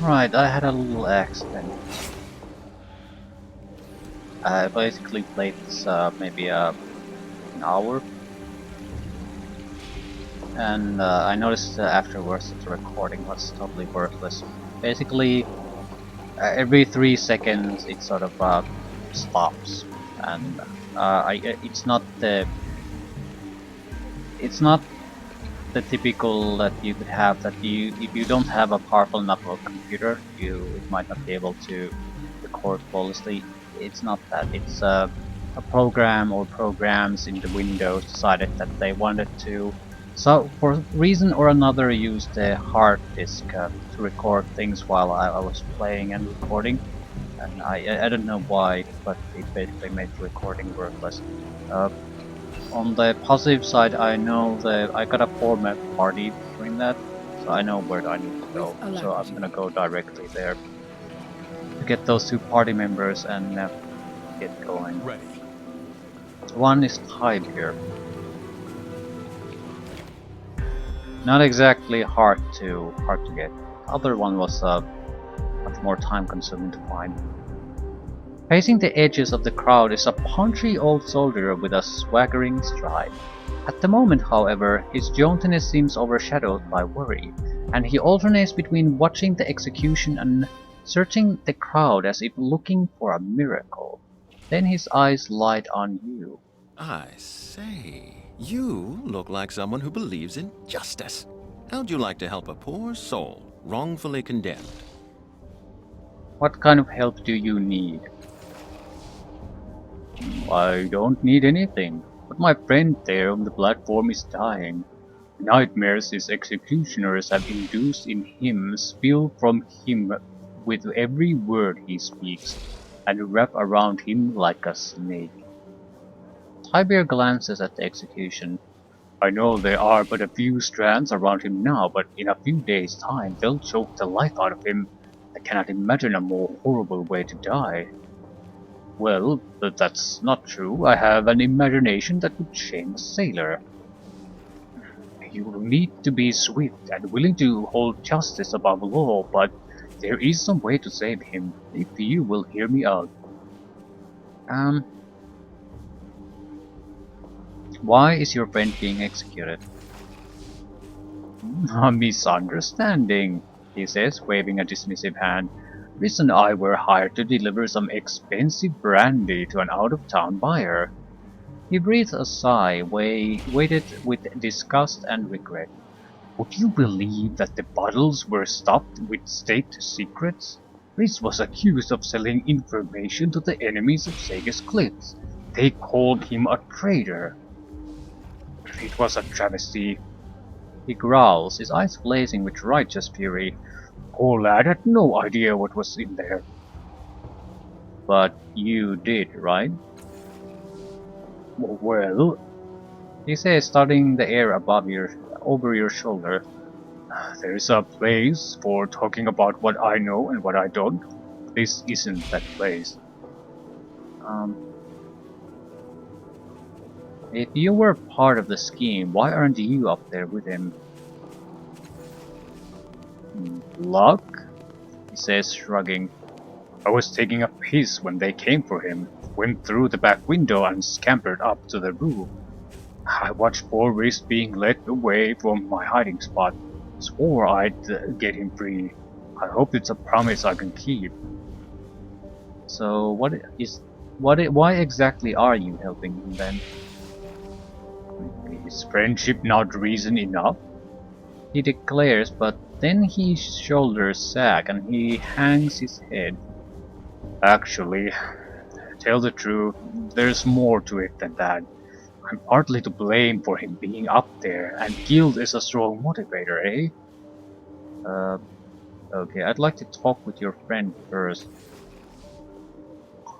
Right, I had a little accident. I basically played this maybe an hour, and I noticed afterwards that the recording was totally worthless. Basically, every 3 seconds it sort of stops, and it's not the typical that you could have that you if you don't have a powerful enough of a computer, you might not be able to record flawlessly. It's not that. It's a program or programs in the Windows decided that they wanted to, so for reason or another, use the hard disk to record things while I was playing and recording, and I don't know why, but it basically made the recording worthless. Uh, on the positive side, I know that I got a format party doing that, so I know where I need to With go. So I'm alacrity. gonna go directly there to get those two party members and get going. Ready. One is Tiber. Not exactly hard to get. The other one was much more time consuming to find. Facing the edges of the crowd is a paunchy old soldier with a swaggering stride. At the moment, however, his jauntiness seems overshadowed by worry, and he alternates between watching the execution and searching the crowd as if looking for a miracle. Then his eyes light on you. I say, you look like someone who believes in justice. How'd you like to help a poor soul wrongfully condemned? What kind of help do you need? I don't need anything, but my friend there on the platform is dying. Nightmares his executioners have induced in him spill from him with every word he speaks, and wrap around him like a snake. Tiber glances at the execution. I know there are but a few strands around him now, but in a few days' time they'll choke the life out of him. I cannot imagine a more horrible way to die. Well, but that's not true. I have an imagination that would shame a sailor. You will need to be swift and willing to hold justice above law, but there is some way to save him, if you will hear me out. Why is your friend being executed? A misunderstanding, he says, waving a dismissive hand. Riz and I were hired to deliver some expensive brandy to an out-of-town buyer. He breathed a sigh, weighted with disgust and regret. Would you believe that the bottles were stuffed with state secrets? Riz was accused of selling information to the enemies of Sage's Cliffs. They called him a traitor. It was a travesty. He growls, his eyes blazing with righteous fury. Poor lad had no idea what was in there. But you did, right? Well, he says, studying the air over your shoulder. There's a place for talking about what I know and what I don't. This isn't that place. If you were part of the scheme, why aren't you up there with him? Luck? He says, shrugging. I was taking a piss when they came for him, went through the back window and scampered up to the roof. I watched poor Riz being led away from my hiding spot. Swore I'd get him free. I hope it's a promise I can keep. So why exactly are you helping him then? Is friendship not reason enough? He declares, but then his shoulders sag and he hangs his head. Actually, tell the truth, there's more to it than that. I'm partly to blame for him being up there, and guilt is a strong motivator, eh? Okay, I'd like to talk with your friend first.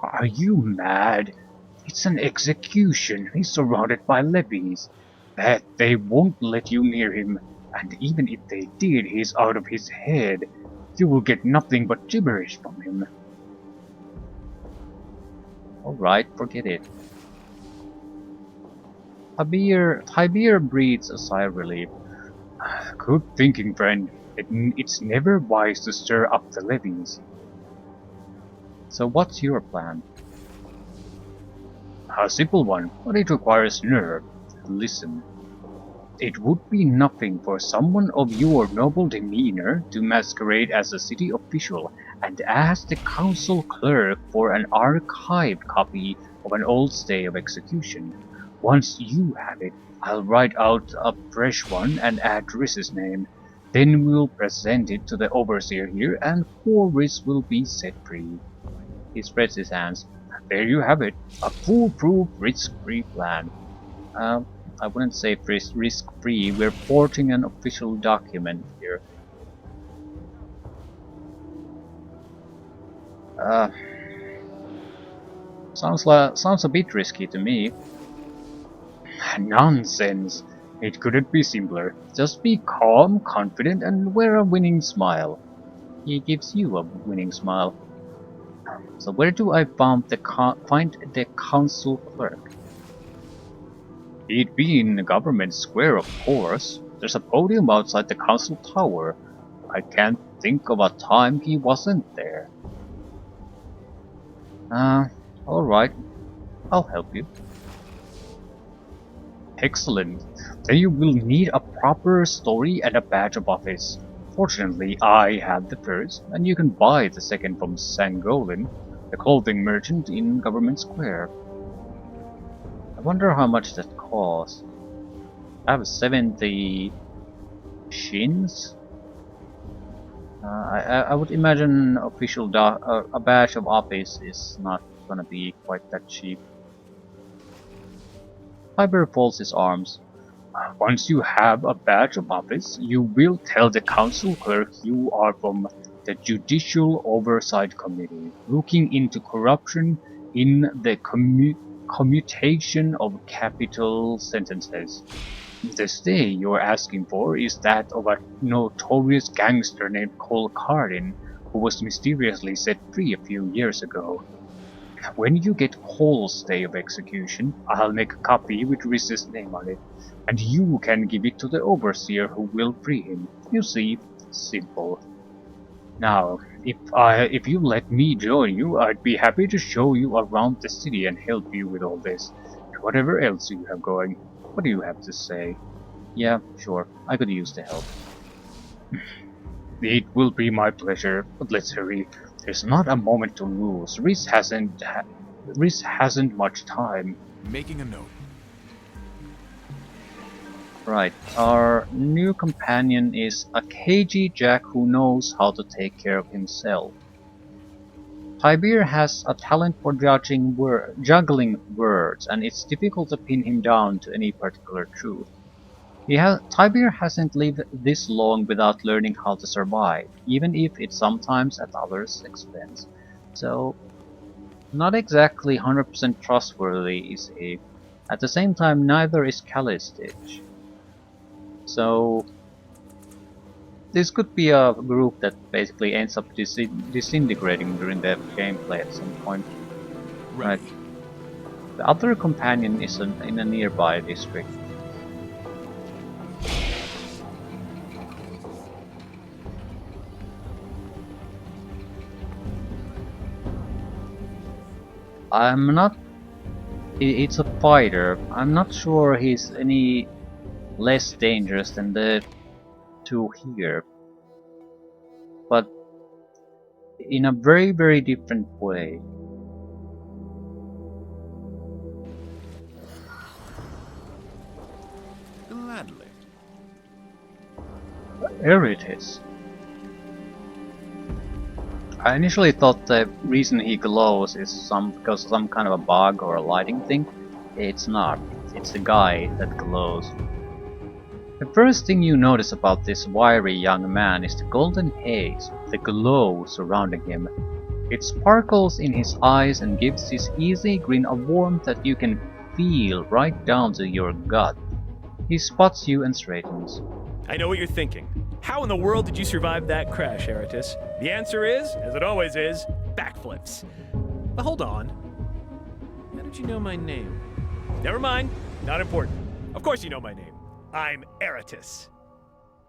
Are you mad? It's an execution. He's surrounded by levies. That they won't let you near him, and even if they did, he's out of his head. You will get nothing but gibberish from him. Alright, forget it. Tiber breathes a sigh of relief. Good thinking, friend. It's never wise to stir up the levies. So what's your plan? A simple one, but it requires nerve. Listen. It would be nothing for someone of your noble demeanor to masquerade as a city official and ask the council clerk for an archived copy of an old stay of execution. Once you have it, I'll write out a fresh one and add Rhys's name. Then we'll present it to the overseer here and poor Rhys will be set free. He spreads his hands. There you have it, a foolproof, risk-free plan. I wouldn't say risk-free, we're porting an official document here. Sounds a bit risky to me. Nonsense! It couldn't be simpler. Just be calm, confident, and wear a winning smile. He gives you a winning smile. So where do I find the council clerk? He'd be in the government square, of course. There's a podium outside the council tower. I can't think of a time he wasn't there. Alright. I'll help you. Excellent. Then you will need a proper story and a badge of office. Fortunately, I have the first, and you can buy the second from Sangolin, the clothing merchant in Government Square. I wonder how much that costs. I have 70 shins. I would imagine a badge of office is not gonna be quite that cheap. Tiber folds his arms. Once you have a badge of office, you will tell the council clerk you are from the Judicial Oversight Committee, looking into corruption in the commutation of capital sentences. The stay you're asking for is that of a notorious gangster named Cole Cardin, who was mysteriously set free a few years ago. When you get Cole's stay of execution, I'll make a copy with Rhys's name on it, and you can give it to the overseer who will free him. You see, simple. Now, if you let me join you, I'd be happy to show you around the city and help you with all this, and whatever else you have going. What do you have to say? Yeah, sure, I could use the help. It will be my pleasure, but let's hurry. There's not a moment to lose. Rhys hasn't much time. Making a note. Right, our new companion is a cagey Jack who knows how to take care of himself. Tibir has a talent for juggling words, and it's difficult to pin him down to any particular truth. Tibir hasn't lived this long without learning how to survive, even if it's sometimes at others' expense. So, not exactly 100% trustworthy is he. At the same time, neither is Callistitch. So, this could be a group that basically ends up disintegrating during the gameplay at some point. Right. The other companion is in a nearby district. It's a fighter. I'm not sure he's any less dangerous than the two here. But in a very, very different way. Gladly. There it is. I initially thought the reason he glows is because of some kind of a bug or a lighting thing. It's not. It's the guy that glows. The first thing you notice about this wiry young man is the golden haze, the glow surrounding him. It sparkles in his eyes and gives his easy grin a warmth that you can feel right down to your gut. He spots you and straightens. I know what you're thinking. How in the world did you survive that crash, Eratus? The answer is, as it always is, backflips. But hold on. How did you know my name? Never mind. Not important. Of course you know my name. I'm Eratus.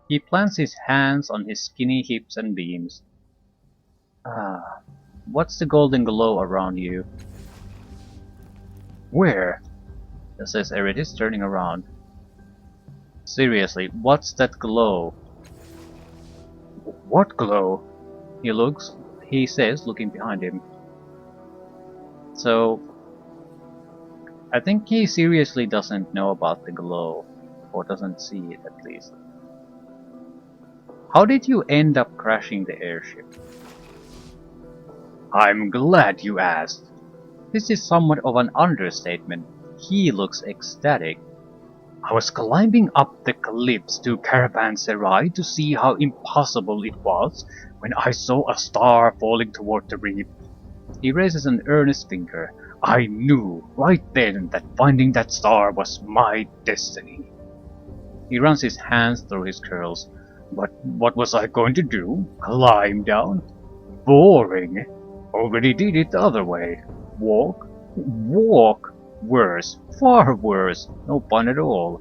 He plants his hands on his skinny hips and beams. Ah, what's the golden glow around you? Where? Says Eridis, turning around. Seriously, what's that glow? What glow? He says, looking behind him. So, I think he seriously doesn't know about the glow, or doesn't see it at least. How did you end up crashing the airship? I'm glad you asked. This is somewhat of an understatement. He looks ecstatic. I was climbing up the cliffs to Caravanserai to see how impossible it was when I saw a star falling toward the reef. He raises an earnest finger. I knew right then that finding that star was my destiny. He runs his hands through his curls. But what was I going to do? Climb down? Boring. Already did it the other way. Walk? Walk? Worse. Far worse. No fun at all.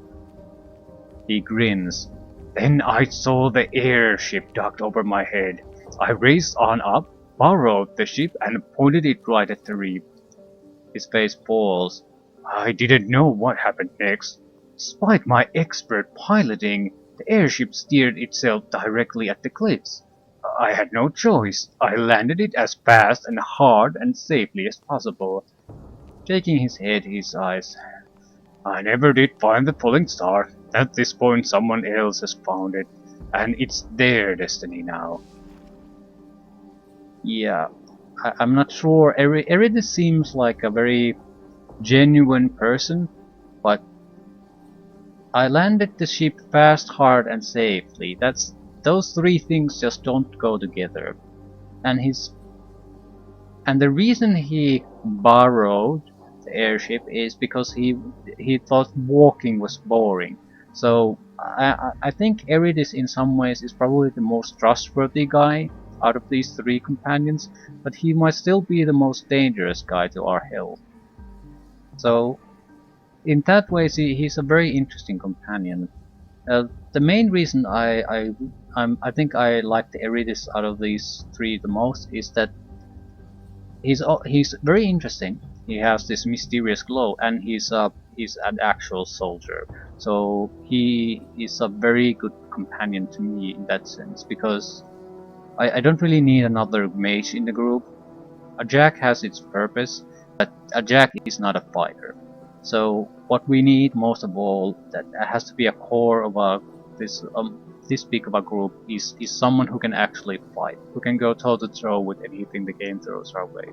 He grins. Then I saw the airship ducked over my head. I raced on up, borrowed the ship, and pointed it right at the reef. His face falls. I didn't know what happened next. Despite my expert piloting, the airship steered itself directly at the cliffs. I had no choice. I landed it as fast and hard and safely as possible. Shaking his head, he sighs. I never did find the falling star. At this point someone else has found it, and it's their destiny now. Yeah, I'm not sure. Eridus seems like a very genuine person, but I landed the ship fast, hard, and safely. Those three things just don't go together. And the reason he borrowed the airship is because he thought walking was boring. So I think Eridis in some ways is probably the most trustworthy guy out of these three companions, but he might still be the most dangerous guy to our help. So in that way, he's a very interesting companion. The main reason I think I like the Eridis out of these three the most is that he's very interesting. He has this mysterious glow, and he's an actual soldier. So he is a very good companion to me in that sense, because I don't really need another mage in the group. A Jack has its purpose, but a Jack is not a fighter. So what we need most of all, that has to be a core of this big of a group, is someone who can actually fight, who can go toe to toe with anything the game throws our way.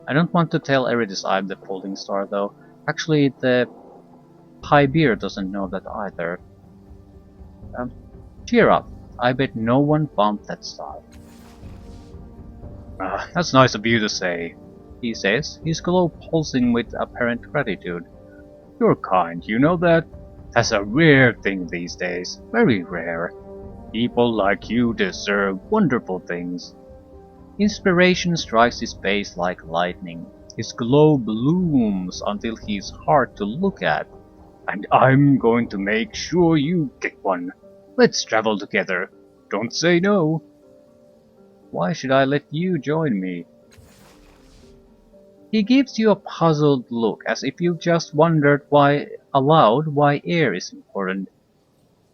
I don't want to tell Eridis I'm the falling star though. Actually, the High Beer doesn't know that either. Cheer up. I bet no one bumped that star. That's nice of you to say, he says, his glow pulsing with apparent gratitude. You're kind, you know that? That's a rare thing these days. Very rare. People like you deserve wonderful things. Inspiration strikes his face like lightning. His glow blooms until he's hard to look at. And I'm going to make sure you get one. Let's travel together. Don't say no. Why should I let you join me? He gives you a puzzled look, as if you just wondered aloud why air is important.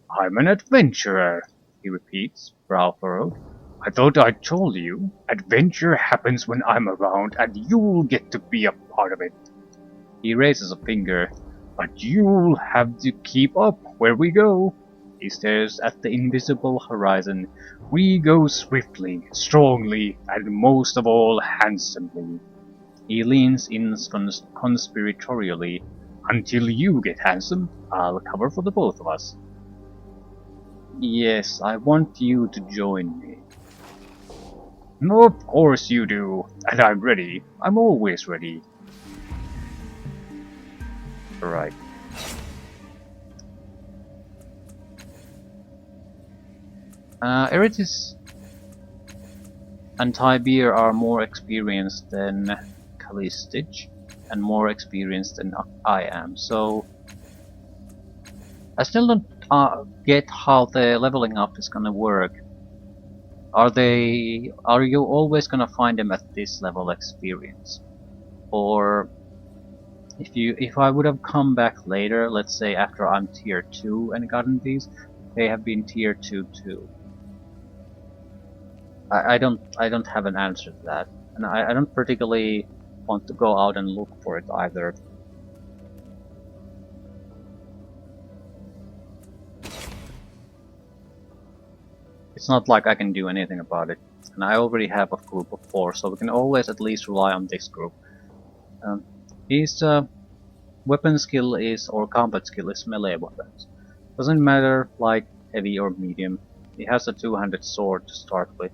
I'm an adventurer, he repeats, brow furrowed. I thought I told you. Adventure happens when I'm around, and you'll get to be a part of it. He raises a finger. But you'll have to keep up where we go. He stares at the invisible horizon. We go swiftly, strongly, and most of all handsomely. He leans in conspiratorially. Until you get handsome, I'll cover for the both of us. Yes, I want you to join me. Of course you do, and I'm ready. I'm always ready. Right. Eridis and Tybir are more experienced than Kallistich, and more experienced than I am, so I still don't get how the leveling up is gonna work. Are you always gonna find them at this level experience? Or if I would have come back later, let's say after I'm tier 2 and gotten these, they have been tier 2 too. I don't have an answer to that. And I don't particularly want to go out and look for it either. It's not like I can do anything about it. And I already have a group of 4, so we can always at least rely on this group. His weapon skill is, or combat skill is melee weapons. Doesn't matter like heavy or medium. He has a 2-handed sword to start with.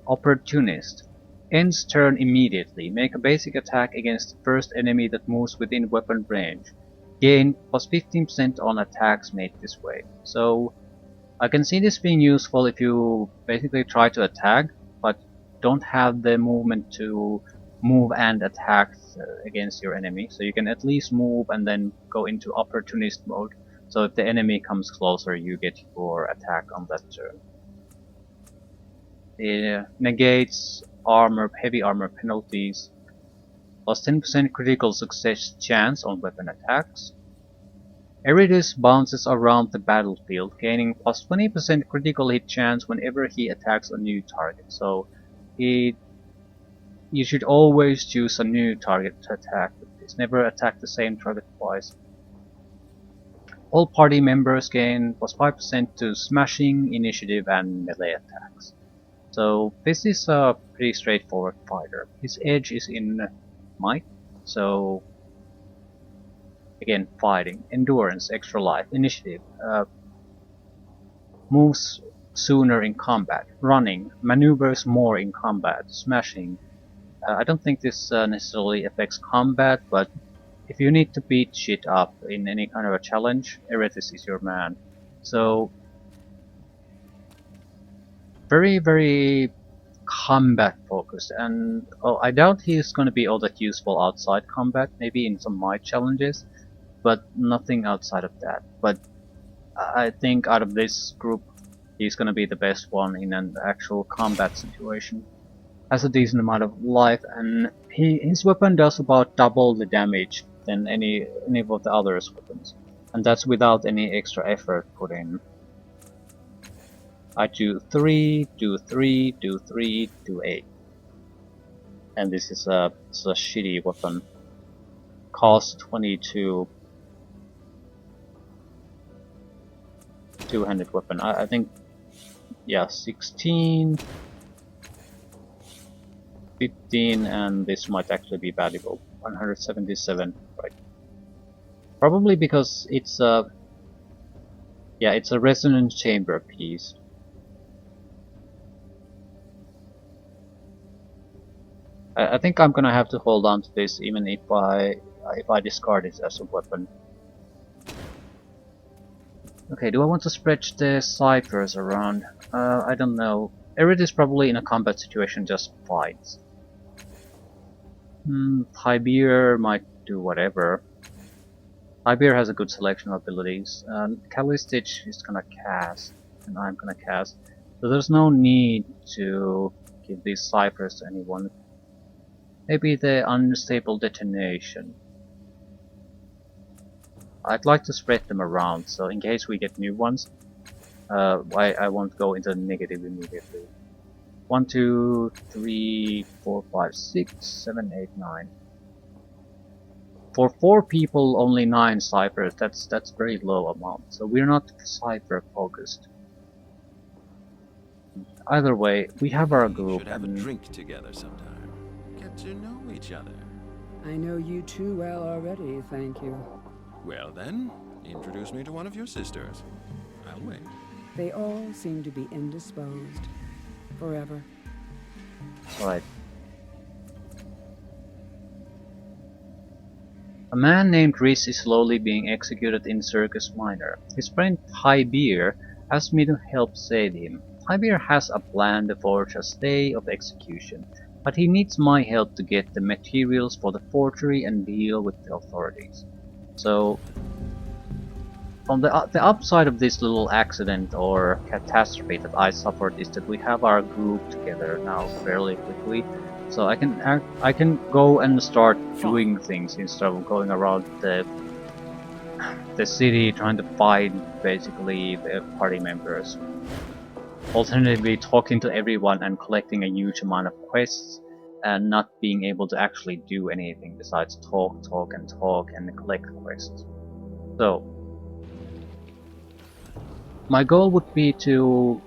Opportunist. Ends turn immediately. Make a basic attack against the first enemy that moves within weapon range. Gain plus 15% on attacks made this way. So I can see this being useful if you basically try to attack, but don't have the movement to move and attack against your enemy. So you can at least move and then go into opportunist mode. So if the enemy comes closer, you get your attack on that turn. It negates heavy armor penalties, plus 10% critical success chance on weapon attacks. Eridas bounces around the battlefield, gaining plus 20% critical hit chance whenever he attacks a new target. So you should always choose a new target to attack with this. Never attack the same target twice. All party members gain plus 5% to smashing, initiative, and melee attacks. So this is a pretty straightforward fighter. His edge is in might, so again, fighting, endurance, extra life, initiative, moves sooner in combat, running, maneuvers more in combat, smashing. I don't think this necessarily affects combat, but if you need to beat shit up in any kind of a challenge, Erethis is your man. So very combat focused, and I doubt he's gonna be all that useful outside combat, maybe in some might challenges, but nothing outside of that. But I think out of this group, he's gonna be the best one in an actual combat situation. Has a decent amount of life, and his weapon does about double the damage than any of the others' weapons, and that's without any extra effort put in. I do 3, do 3, do 3, do 8. And this is a shitty weapon. Cost 22. Two-handed weapon. I think, yeah, 16, 15, and this might actually be valuable. 177, right? Probably because it's a, yeah, it's a resonance chamber piece. I think I'm gonna have to hold on to this even if I discard it as a weapon. Okay, do I want to spread the ciphers around? I don't know. Erid probably in a combat situation just fights. Hybeer might do whatever. Hybeer has a good selection of abilities. Callistich is gonna cast, and I'm gonna cast. So there's no need to give these ciphers to anyone. Maybe the unstable detonation. I'd like to spread them around, so in case we get new ones, I won't go into negative immediately. 1, 2, 3, 4, 5, 6, 7, 8, 9. For 4 people, only 9 ciphers. That's very low amount. So we're not cipher focused. Either way, we have our group. We should have a drink together sometime. Get to know each other. I know you too well already, thank you. Well then, introduce me to one of your sisters. I'll wait. They all seem to be indisposed. Forever. Right. A man named Rhys is slowly being executed in Circus Minor. His friend Hybeer asked me to help save him. Hybeer has a plan to forge a stay of execution, but he needs my help to get the materials for the forgery and deal with the authorities. So on the upside of this little accident or catastrophe that I suffered is that we have our group together now fairly quickly, so I can go and start doing things instead of going around the city trying to find basically the party members. Alternatively, talking to everyone and collecting a huge amount of quests and not being able to actually do anything besides talk and collect quests. So, my goal would be to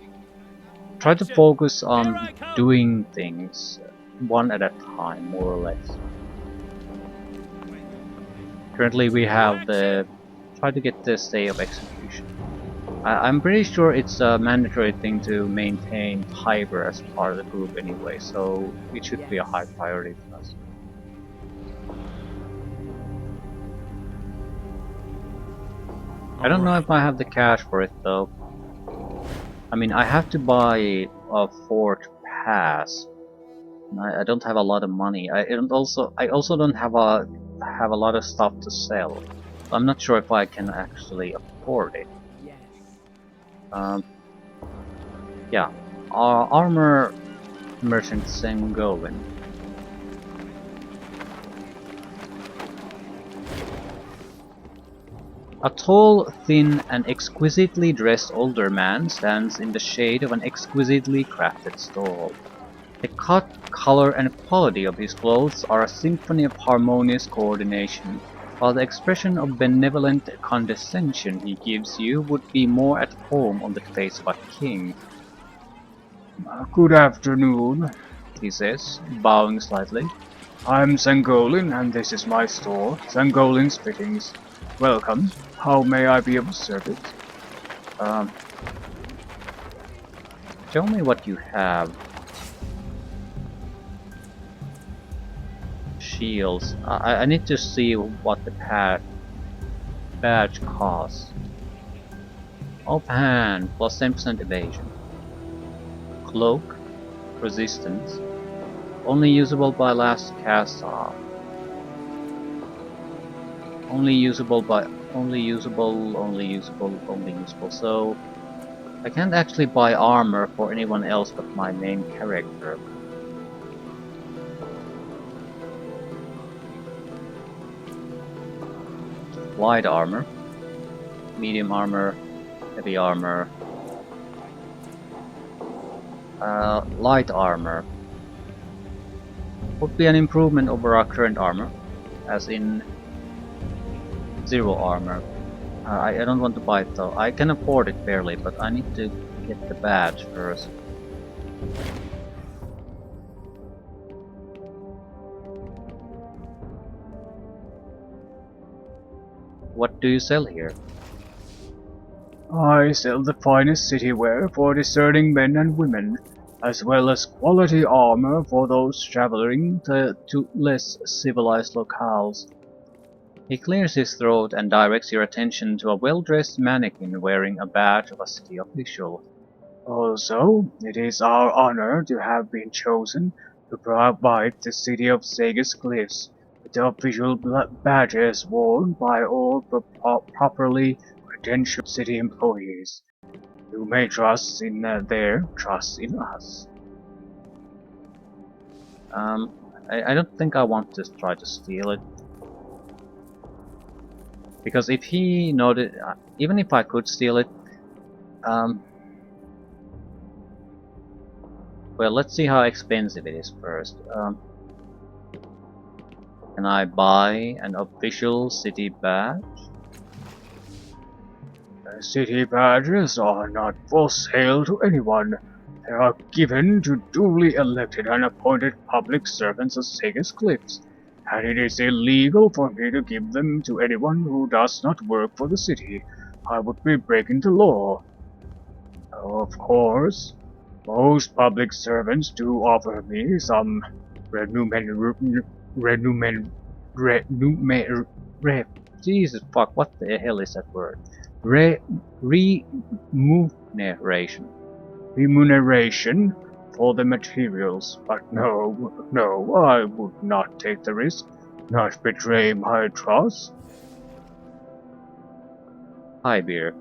try to focus on doing things one at a time, more or less. Currently we have the try to get the stay of execution. I'm pretty sure it's a mandatory thing to maintain Tiber as part of the group anyway, so it should be a high priority for us. I don't know if I have the cash for it though. I mean, I have to buy a fort pass. I don't have a lot of money. I also don't have a lot of stuff to sell. So I'm not sure if I can actually afford it. Yes. Yeah. Armor merchant Sengolin. A tall, thin, and exquisitely dressed older man stands in the shade of an exquisitely crafted stall. The cut, color, and quality of his clothes are a symphony of harmonious coordination, while the expression of benevolent condescension he gives you would be more at home on the face of a king. Good afternoon, He says, bowing slightly. I'm Sangolin and this is my store, Sangolin's Fittings. Welcome. How may I be of service? Show me what you have. Shields. I need to see what the badge costs. Offhand, plus 10% evasion. Cloak, resistance. Only usable by last cast off. Only usable. So I can't actually buy armor for anyone else but my main character. Light armor, medium armor, heavy armor, light armor would be an improvement over our current armor, as in 0 armor. I don't want to buy it though. I can afford it barely, but I need to get the badge first. What do you sell here? I sell the finest city wear for discerning men and women, as well as quality armor for those traveling to less civilized locales. He clears his throat and directs your attention to a well-dressed mannequin wearing a badge of a city official. Also, it is our honor to have been chosen to provide the city of Sagus Cliffs with the official badges worn by all properly credentialed city employees. You may trust in their trust in us. I don't think I want to try to steal it. Because if he noted, even if I could steal it, well, let's see how expensive it is first. Can I buy an official city badge? City badges are not for sale to anyone. They are given to duly elected and appointed public servants of Sagus Cliffs, and it is illegal for me to give them to anyone who does not work for the city. I would be breaking the law. Of course, most public servants do offer me some Jesus fuck, what the hell is that word? Remuneration for the materials, but no, I would not take the risk, not betray my trust. Hi, beer.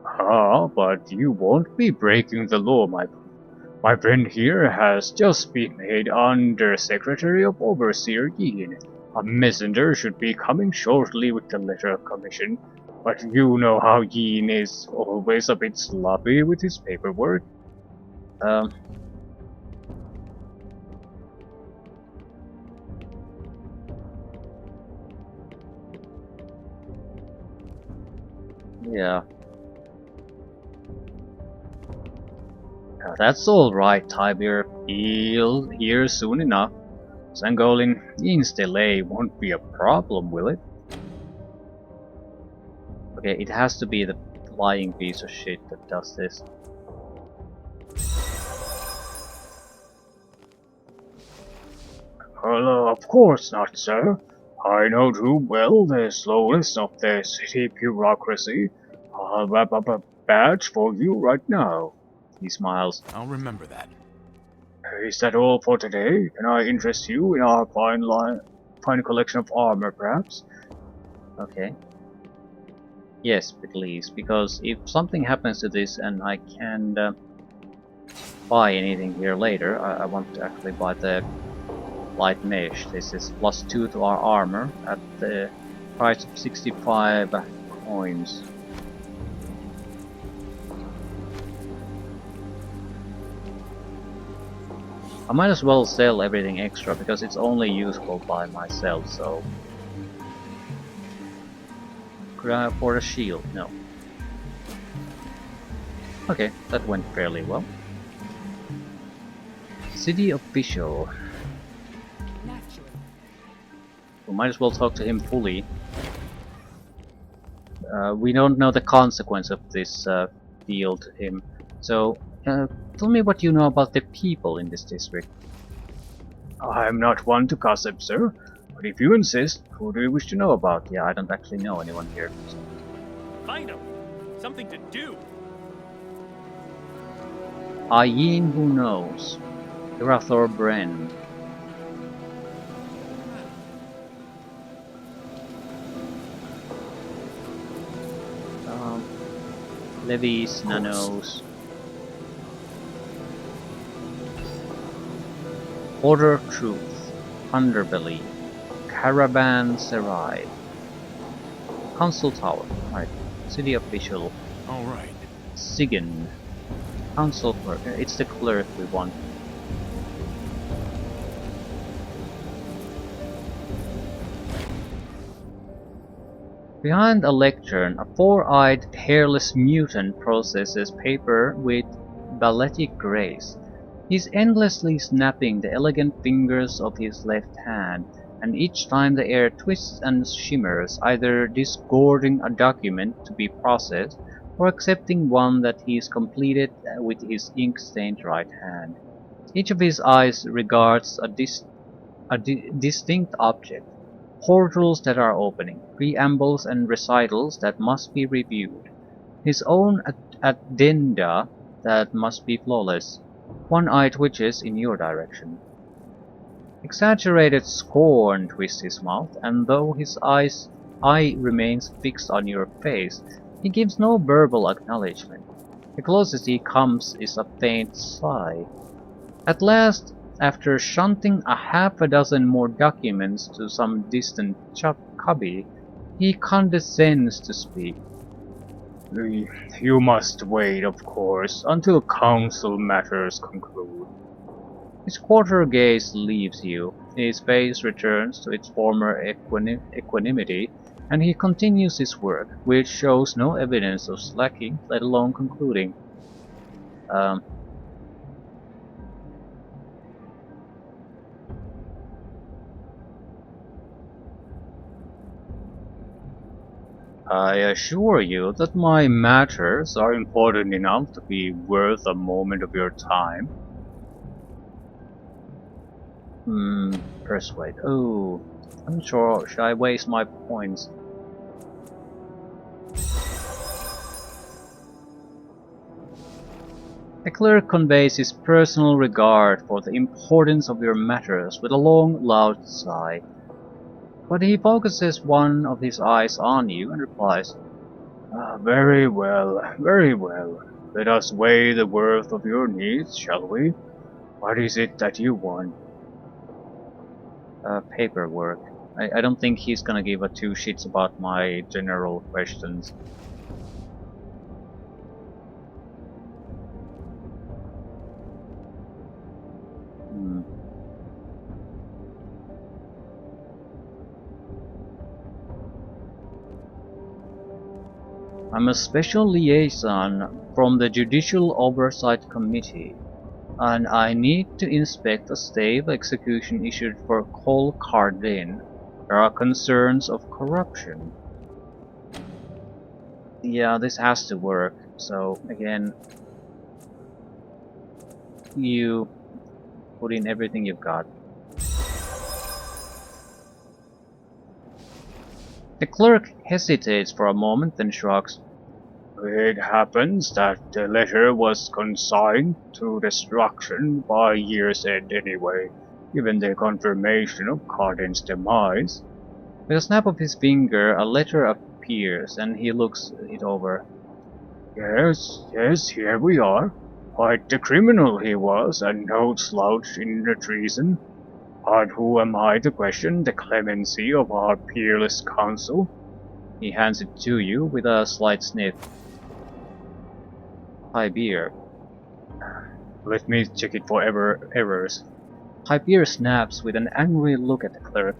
Ah, but you won't be breaking the law, my friend here has just been made Undersecretary of Overseer Yin. A messenger should be coming shortly with the letter of commission, but you know how Yin is always a bit sloppy with his paperwork. Um, yeah. That's alright, Tiber. He'll hear soon enough. Sangolin, Yin's delay won't be a problem, will it? Okay, it has to be the lying piece of shit that does this. Well, of course not, sir. I know too well the slowness of the city bureaucracy. I'll wrap up a badge for you right now. He smiles. I'll remember that. Is that all for today? Can I interest you in our fine collection of armor, perhaps? Okay. Yes, please, because if something happens to this and I can't buy anything here later, I want to actually buy the light mesh. This is +2 to our armor at the price of 65 coins. I might as well sell everything extra because it's only useful by myself, so... Could I afford a shield? No. Okay, that went fairly well. City official. Naturally. We might as well talk to him fully. We don't know the consequence of this deal to him. So, tell me what you know about the people in this district. I'm not one to gossip, sir, but if you insist, who do you wish to know about? Yeah, I don't actually know anyone here. So. Find him. Something to do. Ayin who knows. Irathor Bren. Levies, Nanos. Order of Truth. Underbelly. Caravan Serai. Council Tower. Right. City official. All right. Sigan. Council clerk. It's the clerk we want. Behind a lectern, a four-eyed, hairless mutant processes paper with balletic grace. He's endlessly snapping the elegant fingers of his left hand, and each time the air twists and shimmers, either disgorging a document to be processed, or accepting one that he's completed with his ink-stained right hand. Each of his eyes regards a distinct object. Portals that are opening, preambles and recitals that must be reviewed, his own addenda that must be flawless. One eye twitches in your direction. Exaggerated scorn twists his mouth, and though his eye remains fixed on your face, he gives no verbal acknowledgement. The closest he comes is a faint sigh. At last, after shunting a half a dozen more documents to some distant cubby, he condescends to speak. You must wait, of course, until council matters conclude. His quarter gaze leaves you, his face returns to its former equanimity, and he continues his work, which shows no evidence of slacking, let alone concluding. I assure you that my matters are important enough to be worth a moment of your time. Persuade. Oh, I'm not sure. Should I waste my points? The clerk conveys his personal regard for the importance of your matters with a long, loud sigh. But he focuses one of his eyes on you and replies, Very well, very well. Let us weigh the worth of your needs, shall we? What is it that you want? Paperwork. I don't think he's gonna give a two shits about my general questions. Hmm. I'm a special liaison from the Judicial Oversight Committee, and I need to inspect a stay of execution issued for Cole Cardin. There are concerns of corruption. Yeah, this has to work. So again, you put in everything you've got. The clerk hesitates for a moment, then shrugs. It happens that the letter was consigned to destruction by year's end anyway, given the confirmation of Cardin's demise. With a snap of his finger, a letter appears, and he looks it over. Yes, here we are. Quite the criminal he was, and no slouch in the treason. But who am I to question the clemency of our peerless counsel? He hands it to you with a slight sniff. High beer. Let me check it for errors. High beer snaps with an angry look at the clerk.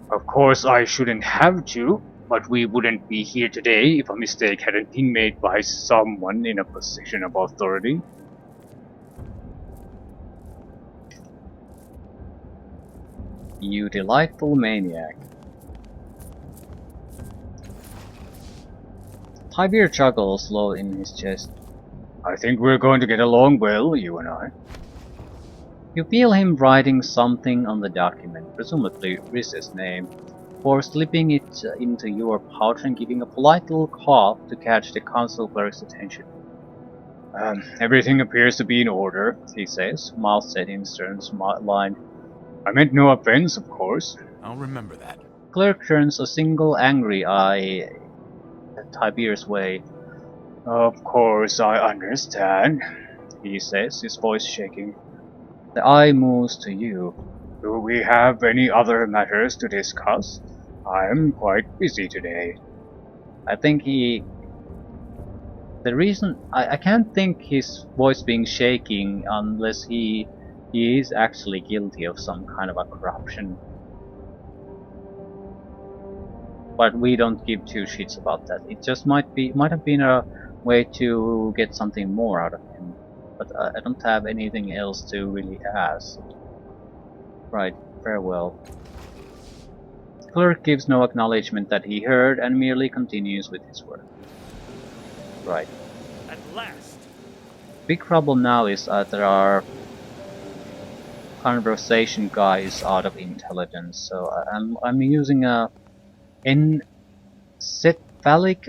Of course I shouldn't have to, but we wouldn't be here today if a mistake hadn't been made by someone in a position of authority. You delightful maniac. High beer chuckles low in his chest. I think we're going to get along well, you and I. You feel him writing something on the document, presumably Rhys's name, before slipping it into your pouch and giving a polite little cough to catch the council clerk's attention. Everything appears to be in order, He says, mouth set in stern line. I meant no offense, of course. I'll remember that. Clerk turns a single angry eye Tiberius' way. Of course I understand, he says, his voice shaking. The eye moves to you. Do we have any other matters to discuss? I'm quite busy today. I think he... The reason... I can't think his voice being shaking unless he is actually guilty of some kind of a corruption. But we don't give two shits about that. It just might have been a way to get something more out of him. But I don't have anything else to really ask. Right, farewell. The clerk gives no acknowledgement that he heard and merely continues with his work. Right. At last. Big problem now is that there are conversation guys out of intelligence, so I'm using a encephalic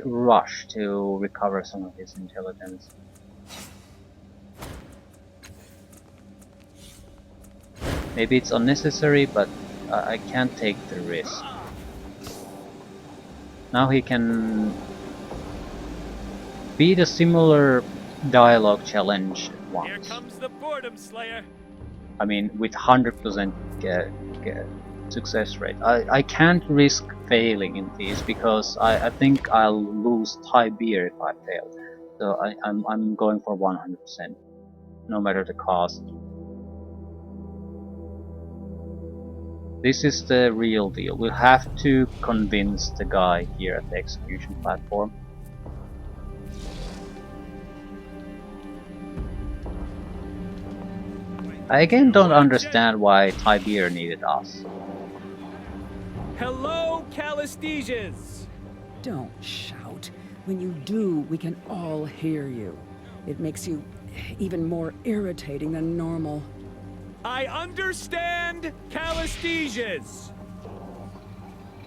rush to recover some of his intelligence. Maybe it's unnecessary, but I can't take the risk. Now he can beat a similar dialogue challenge once. Here comes the boredom slayer. I mean, with 100% success rate. I can't risk failing in these because I think I'll lose Thai beer if I fail. So I'm going for 100%, no matter the cost. This is the real deal. We'll have to convince the guy here at the execution platform. I again don't understand why Tibir needed us. Hello, Calistesias! Don't shout. When you do, we can all hear you. It makes you even more irritating than normal. I understand, Calistesias!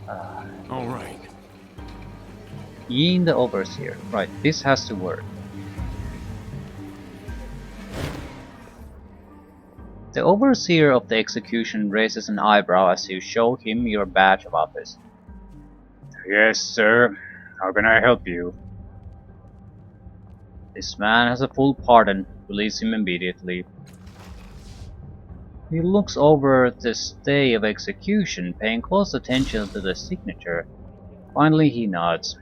All right. Yin the Overseer. Right, this has to work. The Overseer of the execution raises an eyebrow as you show him your badge of office. Yes, sir. How can I help you? This man has a full pardon. Release him immediately. He looks over the stay of execution, paying close attention to the signature. Finally he nods.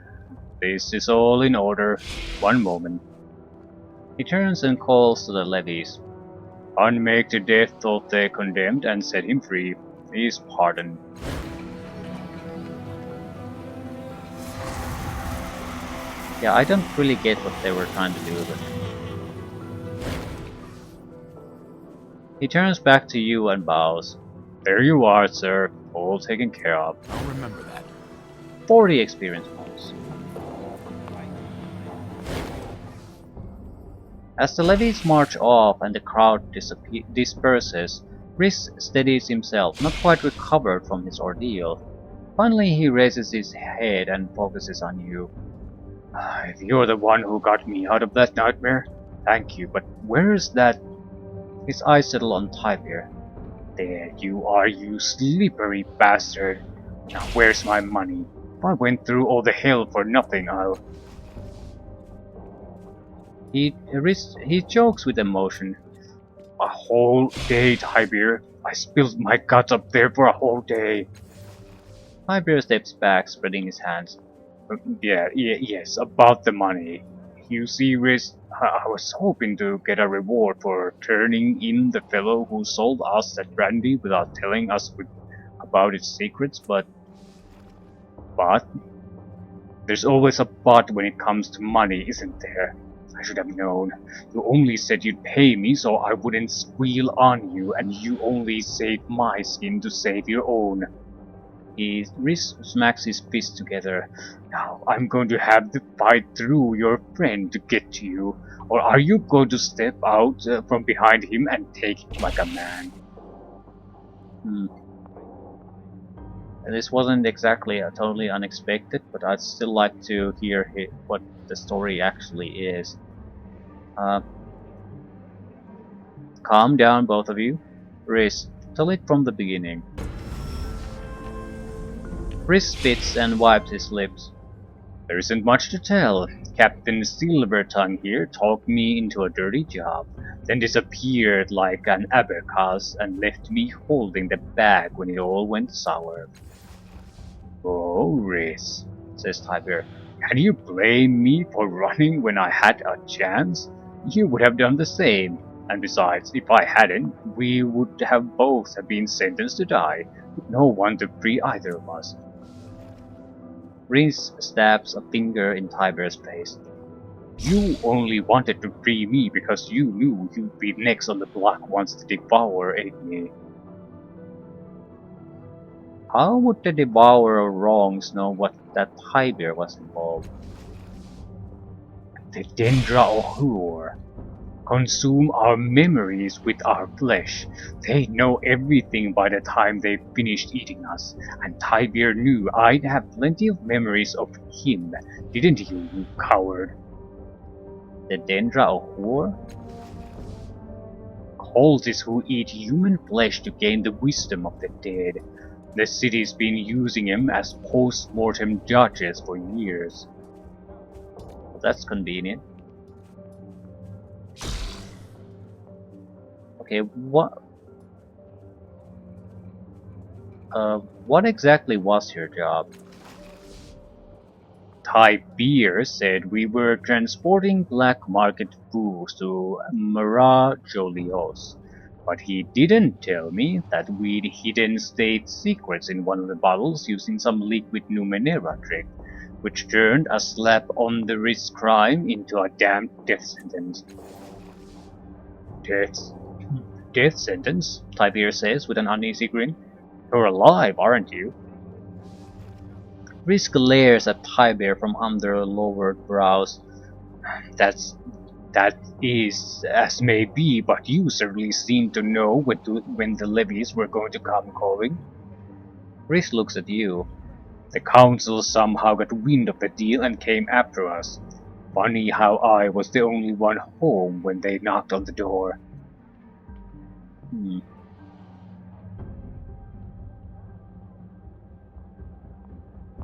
This is all in order. One moment. He turns and calls to the levies. Unmake to death of the condemned and set him free. He is pardoned. Yeah, I don't really get what they were trying to do, but... He turns back to you and bows. There you are, sir. All taken care of. I'll remember that. 40 experience points. As the levies march off and the crowd disperses, Rhys steadies himself, not quite recovered from his ordeal. Finally he raises his head and focuses on you. If you're the one who got me out of that nightmare, thank you, but where is that? His eyes settle on Tybeer. There you are, you slippery bastard. Now where's my money? If I went through all the hell for nothing, I'll... He chokes with emotion. A whole day, Tybeer. I spilled my guts up there for a whole day. Tybeer steps back, spreading his hands. Yes, about the money. You see, Riz, I was hoping to get a reward for turning in the fellow who sold us that brandy without telling us about its secrets, but... There's always a but when it comes to money, isn't there? I should have known. You only said you'd pay me so I wouldn't squeal on you, and you only saved my skin to save your own. Riz smacks his fists together. Now I'm going to have to fight through your friend to get to you, or are you going to step out from behind him and take it like a man? This wasn't exactly totally unexpected, but I'd still like to hear what the story actually is. Calm down, both of you. Riz, tell it from the beginning. Riz spits and wipes his lips. There isn't much to tell. Captain Silvertongue here talked me into a dirty job, then disappeared like an abacus and left me holding the bag when it all went sour. Oh, Riz, says Tybeer, can you blame me for running when I had a chance? You would have done the same, and besides, if I hadn't, we would have both been sentenced to die, with no one to free either of us. Riz stabs a finger in Tybeer's face. You only wanted to free me because you knew you'd be next on the block once the Devourer ate me. How would the Devourer wrongs know what that Tybeer was involved? The Dendra Ohur consume our memories with our flesh. They know everything by the time they finished eating us, and Tybeer knew I'd have plenty of memories of him, didn't you, you coward? The Dendra Ohur? Cultists who eat human flesh to gain the wisdom of the dead. The city's been using him as post-mortem judges for years. Well, that's convenient. Okay, what exactly was your job? Tybeer said we were transporting black market booze to Mara Jolios, but he didn't tell me that we'd hidden state secrets in one of the bottles using some liquid Numenera trick, which turned a slap on the wrist crime into a damned death sentence. Death sentence? Tybeer says with an uneasy grin. You're alive, aren't you? Riz glares at Tybeer from under lowered brows. That is as may be, but you certainly seem to know when the levies were going to come calling. Riz looks at you. The council somehow got wind of the deal and came after us. Funny how I was the only one home when they knocked on the door.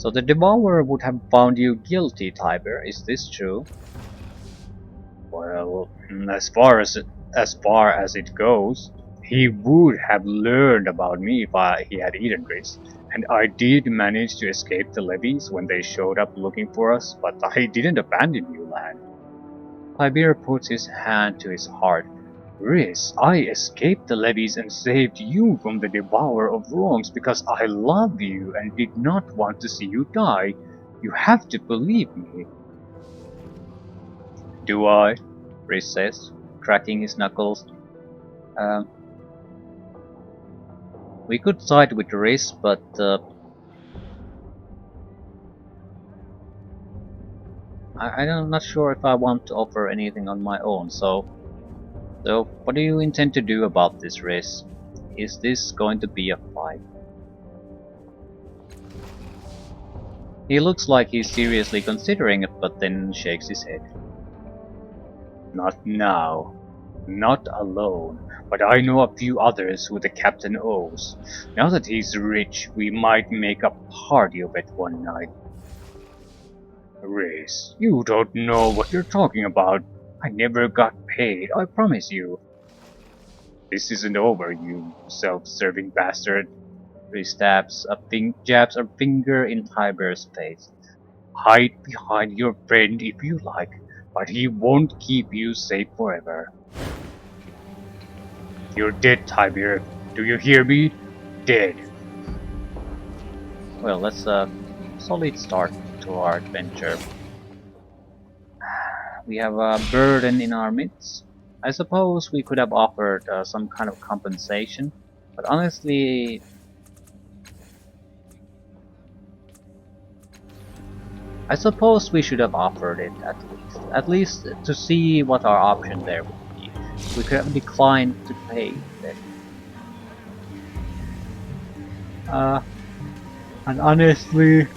So the Devourer would have found you guilty, Tiber. Is this true? Well, as far as it goes, he would have learned about me if he had eaten this. And I did manage to escape the levies when they showed up looking for us, but I didn't abandon you, lad. Tiber puts his hand to his heart. Riz, I escaped the levies and saved you from the devourer of wrongs because I love you and did not want to see you die. You have to believe me. Do I? Riz says, cracking his knuckles. We could side with Riz, but I'm not sure if I want to offer anything on my own, so what do you intend to do about this, Riz? Is this going to be a fight? He looks like he's seriously considering it, but then shakes his head. Not now. Not alone. But I know a few others who the captain owes. Now that he's rich, we might make a party of it one night. Riz, you don't know what you're talking about. I never got paid, I promise you. This isn't over, you self-serving bastard. He jabs a finger in Tiber's face. Hide behind your friend if you like, but he won't keep you safe forever. You're dead, Tiber. Do you hear me? Dead. Well, that's a solid start to our adventure. We have a burden in our midst. I suppose we could have offered some kind of compensation, but honestly, I suppose we should have offered it at least to see what our option there would be. We could have declined to pay it. And honestly,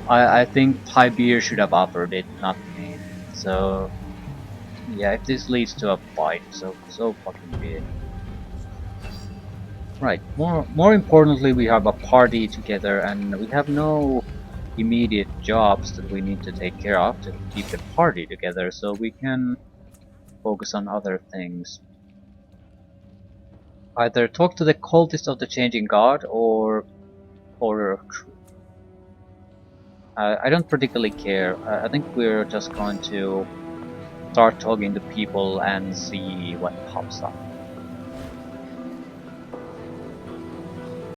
I think Tiber should have offered it, not me. So yeah, if this leads to a fight, so fucking be it. Right. More importantly, we have a party together, and we have no immediate jobs that we need to take care of to keep the party together, so we can focus on other things. Either talk to the cultist of the changing god or order of truth. I don't particularly care. I think we're just going to start talking to people and see what pops up.